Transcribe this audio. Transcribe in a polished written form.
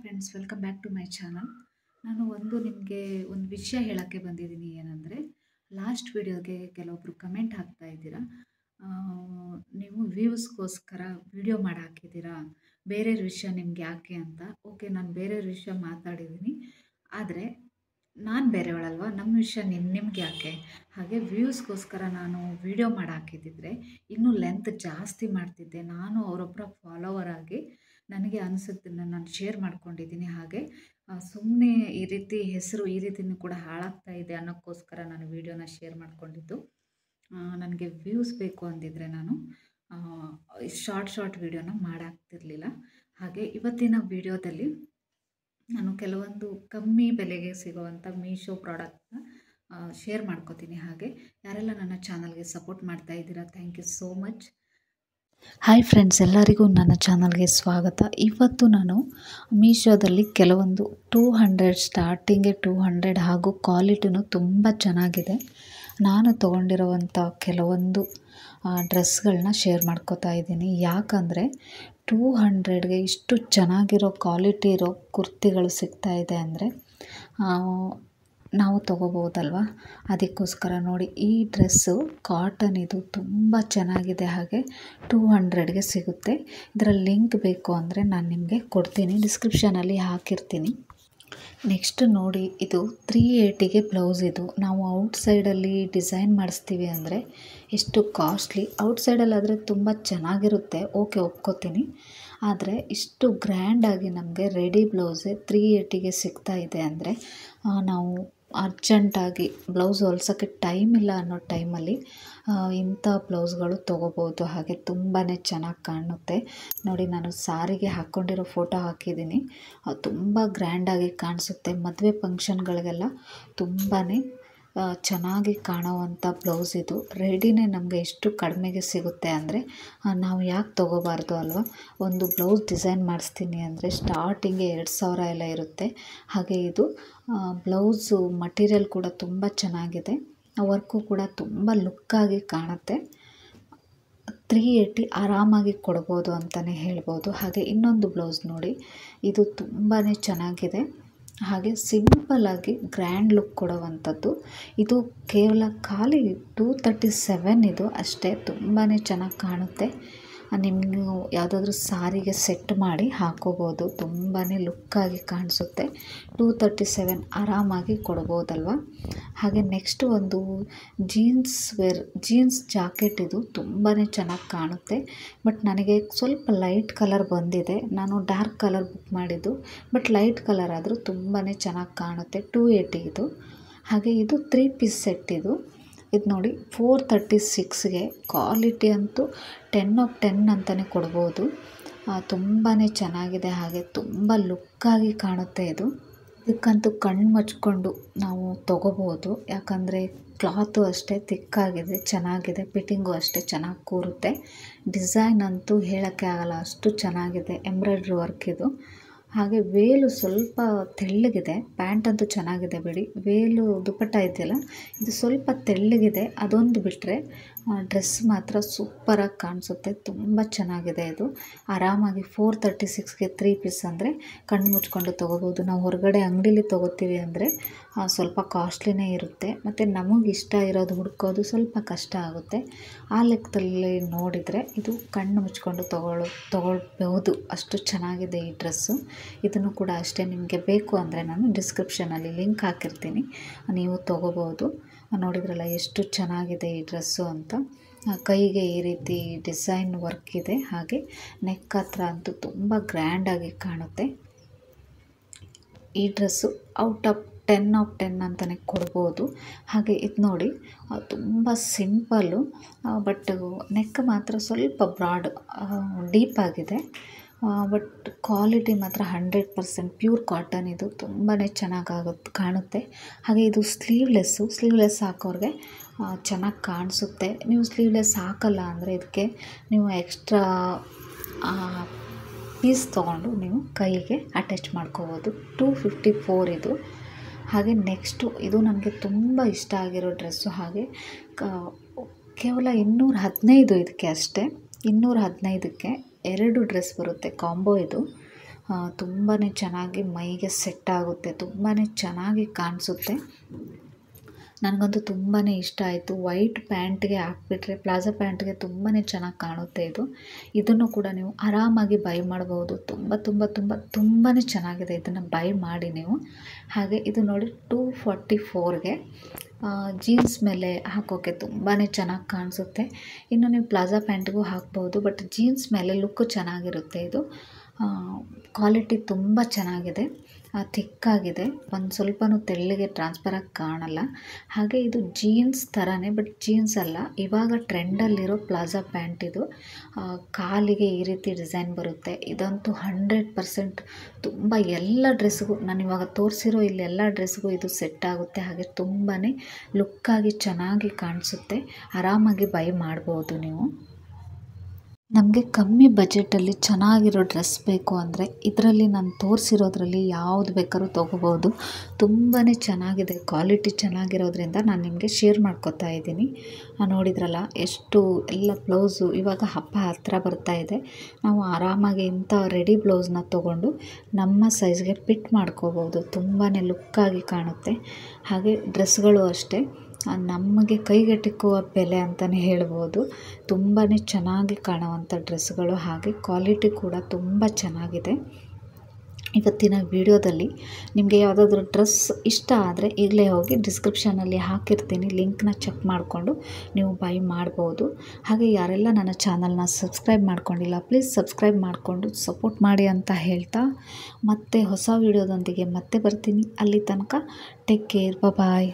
Friends, welcome back to my channel. ನಾನು ನಿಮಗೆ ಒಂದು ವಿಷಯ ಹೇಳೋಕ್ಕೆ ಬಂದಿದ್ದೀನಿ. ಏನಂದರೆ, ಲಾಸ್ಟ್ ವಿಡಿಯೋಗೆ ಕೆಲವೊಬ್ಬರು ಕಮೆಂಟ್ ಹಾಕ್ತಾ ಇದ್ದೀರಾ, ಆ, ನೀವು ವ್ಯೂಸ್ಗೋಸ್ಕರ ವಿಡಿಯೋ ಮಾಡಿ ಹಾಕಿದ್ದೀರಾ, ಬೇರೆಯವ್ರ ವಿಷಯ ನಿಮ್ಗೆ ಯಾಕೆ ಅಂತ. ಓಕೆ, ನಾನು ಬೇರೆಯವ್ರ ವಿಷಯ ಮಾತಾಡಿದ್ದೀನಿ, ಆದರೆ ನಾನು ಬೇರೆಯವಳಲ್ವ, ನಮ್ಮ ವಿಷಯ ನಿಮ್ಗೆ ಯಾಕೆ? ಹಾಗೆ ವ್ಯೂಸ್ಗೋಸ್ಕರ ನಾನು ವಿಡಿಯೋ ಮಾಡಿ ಹಾಕಿದ್ದಿದ್ರೆ ಇನ್ನೂ ಲೆಂತ್ ಜಾಸ್ತಿ ಮಾಡ್ತಿದ್ದೆ. ನಾನು ಅವರೊಬ್ಬರ ಫಾಲೋವರ್ ಆಗಿ ನನಗೆ ಅನಿಸುತ್ತನ್ನು ನಾನು ಶೇರ್ ಮಾಡ್ಕೊಂಡಿದ್ದೀನಿ. ಹಾಗೆ ಸುಮ್ಮನೆ ಈ ರೀತಿ ಹೆಸರು ಈ ರೀತಿಯೂ ಕೂಡ ಹಾಳಾಗ್ತಾ ಇದೆ ಅನ್ನೋಕ್ಕೋಸ್ಕರ ನಾನು ವಿಡಿಯೋನ ಶೇರ್ ಮಾಡ್ಕೊಂಡಿದ್ದು. ನನಗೆ ವ್ಯೂಸ್ ಬೇಕು ಅಂದಿದ್ರೆ ನಾನು ಶಾರ್ಟ್ ವಿಡಿಯೋನ ಮಾಡಾಕ್ತಿರ್ಲಿಲ್ಲ. ಹಾಗೆ ಇವತ್ತಿನ ವಿಡಿಯೋದಲ್ಲಿ ನಾನು ಕೆಲವೊಂದು ಕಮ್ಮಿ ಬೆಲೆಗೆ ಸಿಗುವಂಥ ಮೀಶೋ ಪ್ರಾಡಕ್ಟ್ನ ಶೇರ್ ಮಾಡ್ಕೋತೀನಿ. ಹಾಗೆ ಯಾರೆಲ್ಲ ನನ್ನ ಚಾನಲ್ಗೆ ಸಪೋರ್ಟ್ ಮಾಡ್ತಾ ಇದ್ದೀರಾ, thank you so much. Hi friends, ಎಲ್ಲರಿಗೂ ನನ್ನ ಚಾನಲ್ಗೆ ಸ್ವಾಗತ. ಇವತ್ತು ನಾನು ಮೀಶೋದಲ್ಲಿ ಕೆಲವೊಂದು 200 ಸ್ಟಾರ್ಟಿಂಗ್ಗೆ 200 ಹಾಗೂ ಕ್ವಾಲಿಟಿನೂ ತುಂಬ ಚೆನ್ನಾಗಿದೆ. ನಾನು ತೊಗೊಂಡಿರುವಂಥ ಕೆಲವೊಂದು ಡ್ರೆಸ್ಗಳನ್ನ ಶೇರ್ ಮಾಡ್ಕೋತಾ ಇದ್ದೀನಿ. ಯಾಕಂದರೆ 200ಗೆ ಇಷ್ಟು ಚೆನ್ನಾಗಿರೋ ಕ್ವಾಲಿಟಿ ಇರೋ ಕುರ್ತಿಗಳು ಸಿಗ್ತಾ ಇದೆ ಅಂದರೆ ನಾವು ತೊಗೋಬೋದಲ್ವ. ಅದಕ್ಕೋಸ್ಕರ ನೋಡಿ, ಈ ಡ್ರೆಸ್ಸು ಕಾಟನ್, ಇದು ತುಂಬ ಚೆನ್ನಾಗಿದೆ. ಹಾಗೆ 200ಗೆ ಸಿಗುತ್ತೆ. ಇದರ ಲಿಂಕ್ ಬೇಕು ಅಂದರೆ ನಾನು ನಿಮಗೆ ಕೊಡ್ತೀನಿ, ಡಿಸ್ಕ್ರಿಪ್ಷನಲ್ಲಿ ಹಾಕಿರ್ತೀನಿ. ನೆಕ್ಸ್ಟ್ ನೋಡಿ, ಇದು 380ಗೆ ಬ್ಲೌಸ್. ಇದು ನಾವು ಔಟ್ಸೈಡಲ್ಲಿ ಡಿಸೈನ್ ಮಾಡಿಸ್ತೀವಿ ಅಂದರೆ ಎಷ್ಟು ಕಾಸ್ಟ್ಲಿ. ಔಟ್ಸೈಡಲ್ಲಾದರೆ ತುಂಬ ಚೆನ್ನಾಗಿರುತ್ತೆ, ಓಕೆ ಒಪ್ಕೋತೀನಿ. ಆದರೆ ಇಷ್ಟು ಗ್ರ್ಯಾಂಡಾಗಿ ನಮಗೆ ರೆಡಿ ಬ್ಲೌಸೇ 380ಗೆ ಸಿಗ್ತಾ ಇದೆ ಅಂದರೆ ನಾವು ಅರ್ಜೆಂಟಾಗಿ ಬ್ಲೌಸ್ ಹೊಲ್ಸೋಕ್ಕೆ ಟೈಮ್ ಇಲ್ಲ ಅನ್ನೋ ಟೈಮಲ್ಲಿ ಇಂಥ ಬ್ಲೌಸ್ಗಳು ತೊಗೋಬೋದು. ಹಾಗೆ ತುಂಬಾ ಚೆನ್ನಾಗಿ ಕಾಣುತ್ತೆ. ನೋಡಿ, ನಾನು ಸಾರಿಗೆ ಹಾಕ್ಕೊಂಡಿರೋ ಫೋಟೋ ಹಾಕಿದ್ದೀನಿ, ತುಂಬ ಗ್ರ್ಯಾಂಡಾಗಿ ಕಾಣಿಸುತ್ತೆ. ಮದುವೆ ಫಂಕ್ಷನ್ಗಳಿಗೆಲ್ಲ ತುಂಬಾ ಚೆನ್ನಾಗಿ ಕಾಣುವಂಥ ಬ್ಲೌಸ್ ಇದು. ರೆಡಿನೇ ನಮಗೆ ಎಷ್ಟು ಕಡಿಮೆಗೆ ಸಿಗುತ್ತೆ ಅಂದರೆ ನಾವು ಯಾಕೆ ತೊಗೋಬಾರ್ದು ಅಲ್ವಾ. ಒಂದು ಬ್ಲೌಸ್ ಡಿಸೈನ್ ಮಾಡಿಸ್ತೀನಿ ಅಂದರೆ ಸ್ಟಾರ್ಟಿಂಗೆ 2000 ಎಲ್ಲ ಇರುತ್ತೆ. ಹಾಗೆ ಇದು ಬ್ಲೌಸು ಮಟೀರಿಯಲ್ ಕೂಡ ತುಂಬ ಚೆನ್ನಾಗಿದೆ, ವರ್ಕು ಕೂಡ ತುಂಬ ಲುಕ್ಕಾಗಿ ಕಾಣುತ್ತೆ. 380 ಆರಾಮಾಗಿ ಕೊಡ್ಬೋದು ಅಂತಲೇ ಹೇಳ್ಬೋದು. ಹಾಗೆ ಇನ್ನೊಂದು ಬ್ಲೌಸ್ ನೋಡಿ, ಇದು ತುಂಬಾ ಚೆನ್ನಾಗಿದೆ. ಹಾಗೆ ಸಿಂಪಲ್ಲಾಗಿ ಗ್ರ್ಯಾಂಡ್ ಲುಕ್ ಕೊಡುವಂಥದ್ದು. ಇದು ಕೇವಲ ಖಾಲಿ 237 ಇದು ಅಷ್ಟೇ. ತುಂಬಾ ಚೆನ್ನಾಗಿ ಕಾಣುತ್ತೆ. ನಿಮಗೂ ಯಾವುದಾದ್ರೂ ಸಾರಿಗೆ ಸೆಟ್ ಮಾಡಿ ಹಾಕೋಬೋದು, ತುಂಬಾ ಲುಕ್ಕಾಗಿ ಕಾಣಿಸುತ್ತೆ. 237 ಆರಾಮಾಗಿ ಕೊಡ್ಬೋದಲ್ವ. ಹಾಗೆ ನೆಕ್ಸ್ಟ್ ಒಂದು ಜೀನ್ಸ್ ಜಾಕೆಟ್. ಇದು ತುಂಬಾ ಚೆನ್ನಾಗಿ ಕಾಣುತ್ತೆ. ಬಟ್ ನನಗೆ ಸ್ವಲ್ಪ ಲೈಟ್ ಕಲರ್ ಬಂದಿದೆ, ನಾನು ಡಾರ್ಕ್ ಕಲರ್ ಬುಕ್ ಮಾಡಿದ್ದು. ಬಟ್ ಲೈಟ್ ಕಲರ್ ಆದರೂ ತುಂಬಾ ಚೆನ್ನಾಗಿ ಕಾಣುತ್ತೆ. 280 ಇದು. ಹಾಗೆ ಇದು 3 ಪೀಸ್ ಸೆಟ್. ಇದು ನೋಡಿ 436ಗೆ. ಕ್ವಾಲಿಟಿ ಅಂತೂ 10 of 10 ಅಂತಲೇ ಕೊಡ್ಬೋದು. ತುಂಬಾ ಚೆನ್ನಾಗಿದೆ. ಹಾಗೆ ತುಂಬ ಲುಕ್ಕಾಗಿ ಕಾಣುತ್ತೆ ಇದು. ಇದಕ್ಕಂತೂ ಕಣ್ಣು ಮುಚ್ಕೊಂಡು ನಾವು ತೊಗೋಬೋದು, ಯಾಕಂದರೆ ಕ್ಲಾತು ಅಷ್ಟೇ ತಿಕ್ಕಾಗಿದೆ, ಚೆನ್ನಾಗಿದೆ. ಫಿಟ್ಟಿಂಗು ಅಷ್ಟೇ ಚೆನ್ನಾಗಿ ಕೂರುತ್ತೆ. ಡಿಸೈನ್ ಅಂತೂ ಹೇಳೋಕ್ಕೆ ಆಗಲ್ಲ, ಅಷ್ಟು ಚೆನ್ನಾಗಿದೆ. ಎಂಬ್ರಾಯ್ಡ್ರಿ ವರ್ಕ್ ಇದು. ಹಾಗೆ ವೇಲು ಸ್ವಲ್ಪ ತೆಳ್ಳಗಿದೆ. ಪ್ಯಾಂಟ್ ಅಂತೂ ಚೆನ್ನಾಗಿದೆ ಬಿಡಿ, ವೇಲು ದುಪ್ಪಟ್ಟ ಇದೆಯಲ್ಲ ಇದು ಸ್ವಲ್ಪ ತೆಳ್ಳಗಿದೆ. ಅದೊಂದು ಬಿಟ್ಟರೆ ಡ್ರೆಸ್ ಮಾತ್ರ ಸೂಪರಾಗಿ ಕಾಣಿಸುತ್ತೆ. ತುಂಬ ಚೆನ್ನಾಗಿದೆ ಇದು. ಆರಾಮಾಗಿ 436ಗೆ 3 ಪೀಸ್ ಅಂದರೆ ಕಣ್ಣು ಮುಚ್ಕೊಂಡು ತೊಗೋಬೋದು. ನಾವು ಹೊರಗಡೆ ಅಂಗಡೀಲಿ ತೊಗೋತೀವಿ ಅಂದರೆ ಸ್ವಲ್ಪ ಕಾಸ್ಟ್ಲಿನೇ ಇರುತ್ತೆ, ಮತ್ತು ನಮಗೆ ಇಷ್ಟ ಇರೋದು ಹುಡ್ಕೋದು ಸ್ವಲ್ಪ ಕಷ್ಟ ಆಗುತ್ತೆ. ಆ ಲೆಕ್ಕದಲ್ಲಿ ನೋಡಿದರೆ ಇದು ಕಣ್ಣು ಮುಚ್ಕೊಂಡು ತೊಗೊಳ್ಬೋದು, ಅಷ್ಟು ಚೆನ್ನಾಗಿದೆ ಈ ಡ್ರೆಸ್ಸು. ಇದನ್ನು ಕೂಡ ಅಷ್ಟೇ, ನಿಮಗೆ ಬೇಕು ಅಂದರೆ ನಾನು ಡಿಸ್ಕ್ರಿಪ್ಷನಲ್ಲಿ ಲಿಂಕ್ ಹಾಕಿರ್ತೀನಿ, ನೀವು ತೊಗೋಬೋದು. ನೋಡಿದ್ರಲ್ಲ ಎಷ್ಟು ಚೆನ್ನಾಗಿದೆ ಈ ಡ್ರೆಸ್ಸು ಅಂತ. ಕೈಗೆ ಈ ರೀತಿ ಡಿಸೈನ್ ವರ್ಕ್ ಇದೆ. ಹಾಗೆ ನೆಕ್ ಹತ್ರ ಅಂತೂ ತುಂಬ ಗ್ರ್ಯಾಂಡಾಗಿ ಕಾಣುತ್ತೆ. ಈ ಡ್ರೆಸ್ಸು ಔಟ್ ಆಫ್ 10 of 10 ಅಂತಲೇ ಕೊಡ್ಬೋದು. ಹಾಗೆ ಇದು ನೋಡಿ, ತುಂಬ ಸಿಂಪಲ್ಲು, ಬಟ್ ನೆಕ್ ಮಾತ್ರ ಸ್ವಲ್ಪ ಬ್ರಾಡ್ ಡೀಪ್ ಆಗಿದೆ. ಬಟ್ ಕ್ವಾಲಿಟಿ ಮಾತ್ರ 100% ಪ್ಯೂರ್ ಕಾಟನ್. ಇದು ತುಂಬಾ ಚೆನ್ನಾಗಿ ಕಾಣುತ್ತೆ. ಹಾಗೆ ಇದು ಸ್ಲೀವ್ಲೆಸ್ ಹಾಕೋರಿಗೆ ಚೆನ್ನಾಗಿ ಕಾಣಿಸುತ್ತೆ. ನೀವು ಸ್ಲೀವ್ಲೆಸ್ ಹಾಕಲ್ಲ ಅಂದರೆ ಇದಕ್ಕೆ ನೀವು ಎಕ್ಸ್ಟ್ರಾ ಪೀಸ್ ತೊಗೊಂಡು ನೀವು ಕೈಗೆ ಅಟ್ಯಾಚ್ ಮಾಡ್ಕೋಬೋದು. 254 ಇದು. ಹಾಗೆ ನೆಕ್ಸ್ಟು ಇದು ನನಗೆ ತುಂಬ ಇಷ್ಟ ಆಗಿರೋ ಡ್ರೆಸ್ಸು. ಹಾಗೆ ಕೇವಲ 215 ಇದಕ್ಕೆ ಅಷ್ಟೇ. 215ಕ್ಕೆ 2 ಡ್ರೆಸ್ ಬರುತ್ತೆ, ಕಾಂಬೋ ಇದು. ತುಂಬಾ ಚೆನ್ನಾಗಿ ಮೈಗೆ ಸೆಟ್ ಆಗುತ್ತೆ, ತುಂಬಾ ಚೆನ್ನಾಗಿ ಕಾಣಿಸುತ್ತೆ. ನನಗಂತೂ ತುಂಬಾ ಇಷ್ಟ ಆಯಿತು. ವೈಟ್ ಪ್ಯಾಂಟ್ಗೆ ಹಾಕ್ಬಿಟ್ರೆ ಪ್ಲಾಜೋ ಪ್ಯಾಂಟ್ಗೆ ತುಂಬಾ ಚೆನ್ನಾಗಿ ಕಾಣುತ್ತೆ ಇದನ್ನು ಕೂಡ ನೀವು ಆರಾಮಾಗಿ ಬೈ ಮಾಡ್ಬೋದು. ತುಂಬಾ ಚೆನ್ನಾಗಿದೆ, ಇದನ್ನು ಬೈ ಮಾಡಿ ನೀವು. ಹಾಗೆ ಇದು ನೋಡಿ 244ಗೆ ಜೀನ್ಸ್ ಮೇಲೆ ಹಾಕೋಕ್ಕೆ ತುಂಬಾ ಚೆನ್ನಾಗಿ ಕಾಣಿಸುತ್ತೆ. ಇನ್ನು ನೀವು ಪ್ಲಾಜೋ ಪ್ಯಾಂಟ್ಗೂ ಹಾಕ್ಬೋದು, ಬಟ್ ಜೀನ್ಸ್ ಮೇಲೆ ಲುಕ್ಕು ಚೆನ್ನಾಗಿರುತ್ತೆ. ಇದು ಕ್ವಾಲಿಟಿ ತುಂಬ ಚೆನ್ನಾಗಿದೆ, ಥಿಕ್ಕಾಗಿದೆ, ಒಂದು ಸ್ವಲ್ಪನೂ ತೆಳ್ಳಗೆ ಟ್ರಾನ್ಸ್ಫರಾಗಿ ಕಾಣಲ್ಲ. ಹಾಗೆ ಇದು ಜೀನ್ಸ್ ಥರನೇ, ಬಟ್ ಜೀನ್ಸ್ ಅಲ್ಲ, ಇವಾಗ ಟ್ರೆಂಡಲ್ಲಿರೋ ಪ್ಲಾಜೋ ಪ್ಯಾಂಟ್ ಇದು. ಕಾಲಿಗೆ ಈ ರೀತಿ ಡಿಸೈನ್ ಬರುತ್ತೆ. ಇದಂತೂ 100% ತುಂಬ ಎಲ್ಲ ಡ್ರೆಸ್ಗೂ, ನಾನು ಇವಾಗ ತೋರಿಸಿರೋ ಇಲ್ಲೆಲ್ಲ ಡ್ರೆಸ್ಗೂ ಇದು ಸೆಟ್ ಆಗುತ್ತೆ. ಹಾಗೆ ತುಂಬಾ ಲುಕ್ಕಾಗಿ ಚೆನ್ನಾಗಿ ಕಾಣಿಸುತ್ತೆ. ಆರಾಮಾಗಿ ಬೈ ಮಾಡ್ಬೋದು ನೀವು. ನಮಗೆ ಕಮ್ಮಿ ಬಜೆಟಲ್ಲಿ ಚೆನ್ನಾಗಿರೋ ಡ್ರೆಸ್ ಬೇಕು ಅಂದರೆ ಇದರಲ್ಲಿ ನಾನು ತೋರಿಸಿರೋದ್ರಲ್ಲಿ ಯಾವುದು ಬೇಕಾದ್ರೂ ತೊಗೋಬೋದು. ತುಂಬಾ ಚೆನ್ನಾಗಿದೆ, ಕ್ವಾಲಿಟಿ ಚೆನ್ನಾಗಿರೋದ್ರಿಂದ ನಾನು ನಿಮಗೆ ಶೇರ್ ಮಾಡ್ಕೊತಾ ಇದ್ದೀನಿ. ನೋಡಿದ್ರಲ್ಲ ಎಷ್ಟು ಎಲ್ಲ ಬ್ಲೌಸು. ಇವಾಗ ಹಬ್ಬ ಹತ್ತಿರ ಬರ್ತಾ ಇದೆ, ನಾವು ಆರಾಮಾಗಿ ಇಂಥ ರೆಡಿ ಬ್ಲೌಸ್ನ ತೊಗೊಂಡು ನಮ್ಮ ಸೈಜ್ಗೆ ಫಿಟ್ ಮಾಡ್ಕೋಬೋದು. ತುಂಬಾ ಲುಕ್ಕಾಗಿ ಕಾಣುತ್ತೆ. ಹಾಗೆ ಡ್ರೆಸ್ಗಳು ಅಷ್ಟೇ ನಮಗೆ ಕೈಗೆಟುಕುವ ಬೆಲೆ ಅಂತಲೇ ಹೇಳ್ಬೋದು. ತುಂಬಾ ಚೆನ್ನಾಗಿ ಕಾಣುವಂಥ ಡ್ರೆಸ್ಗಳು, ಹಾಗೆ ಕ್ವಾಲಿಟಿ ಕೂಡ ತುಂಬ ಚೆನ್ನಾಗಿದೆ. ಇವತ್ತಿನ ವಿಡಿಯೋದಲ್ಲಿ ನಿಮಗೆ ಯಾವುದಾದ್ರೂ ಡ್ರೆಸ್ ಇಷ್ಟ ಆದರೆ ಈಗಲೇ ಹೋಗಿ ಡಿಸ್ಕ್ರಿಪ್ಷನಲ್ಲಿ ಹಾಕಿರ್ತೀನಿ, ಲಿಂಕ್ನ ಚೆಕ್ ಮಾಡಿಕೊಂಡು ನೀವು ಬೈ ಮಾಡ್ಬೋದು. ಹಾಗೆ ಯಾರೆಲ್ಲ ನನ್ನ ಚಾನಲ್ನ ಸಬ್ಸ್ಕ್ರೈಬ್ ಮಾಡ್ಕೊಂಡಿಲ್ಲ ಪ್ಲೀಸ್ ಸಬ್ಸ್ಕ್ರೈಬ್ ಮಾಡಿಕೊಂಡು ಸಪೋರ್ಟ್ ಮಾಡಿ ಅಂತ ಹೇಳ್ತಾ, ಮತ್ತೆ ಹೊಸ ವಿಡಿಯೋದೊಂದಿಗೆ ಮತ್ತೆ ಬರ್ತೀನಿ. ಅಲ್ಲಿ ತನಕ ಟೇಕ್ ಕೇರ್, ಬಾಯ್.